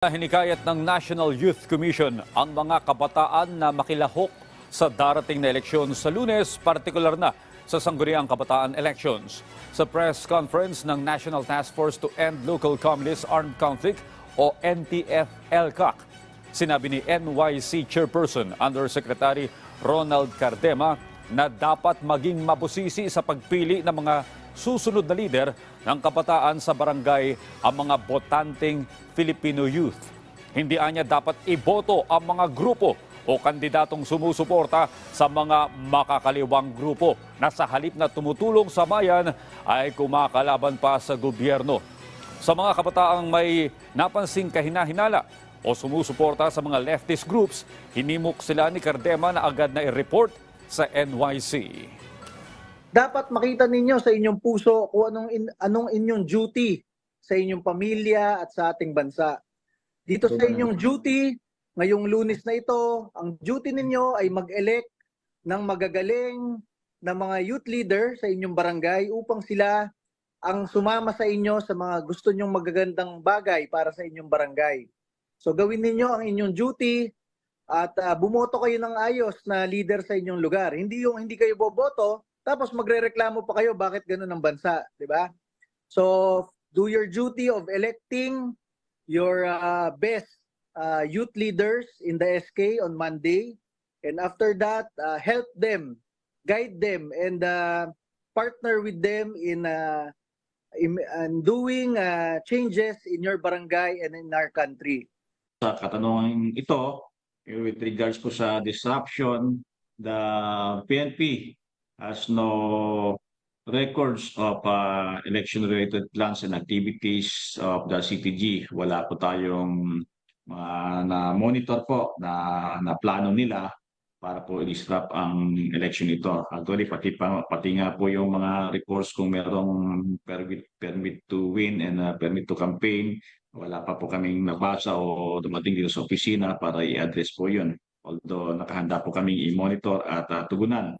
Hinikayat ng National Youth Commission ang mga kabataan na makilahok sa darating na eleksyon sa Lunes, partikular na sa Sangguniang Kabataan Elections. Sa press conference ng National Task Force to End Local Communist Armed Conflict o NTF-ELCAC, sinabi ni NYC Chairperson Undersecretary Ronald Cardema na dapat maging mabusisi sa pagpili ng mga susunod na lider ng kabataan sa barangay ang mga botanteng Filipino youth. Hindi anya dapat iboto ang mga grupo o kandidatong sumusuporta sa mga makakaliwang grupo na sa halip na tumutulong sa bayan ay kumakalaban pa sa gobyerno. Sa mga kabataang may napansing kahinahinala o sumusuporta sa mga leftist groups, hinimok sila ni Cardema na agad na i-report sa NYC. Dapat makita ninyo sa inyong puso kung anong inyong duty sa inyong pamilya at sa ating bansa. Dito sa inyong duty, ngayong Lunes na ito, ang duty ninyo ay mag-elect ng magagaling na mga youth leader sa inyong barangay upang sila ang sumama sa inyo sa mga gusto nyong magagandang bagay para sa inyong barangay. So gawin ninyo ang inyong duty at bumoto kayo ng ayos na leader sa inyong lugar. Hindi yung hindi kayo boboto, tapos magrereklamo pa kayo bakit gano'n ang bansa, di ba? So, do your duty of electing your best youth leaders in the SK on Monday. And after that, help them, guide them, and partner with them in doing changes in your barangay and in our country. Sa katanungan ito, with regards po sa disruption, the PNP has no records of election-related plans and activities of the CTG. Wala po tayong na-monitor po na plano nila para po i-disrupt ang election ito. Actually, pati nga po yung mga reports kung merong permit to win and permit to campaign, wala pa po kaming nabasa o dumating dito sa opisina para i-address po yun. Although nakahanda po kaming i-monitor at tugunan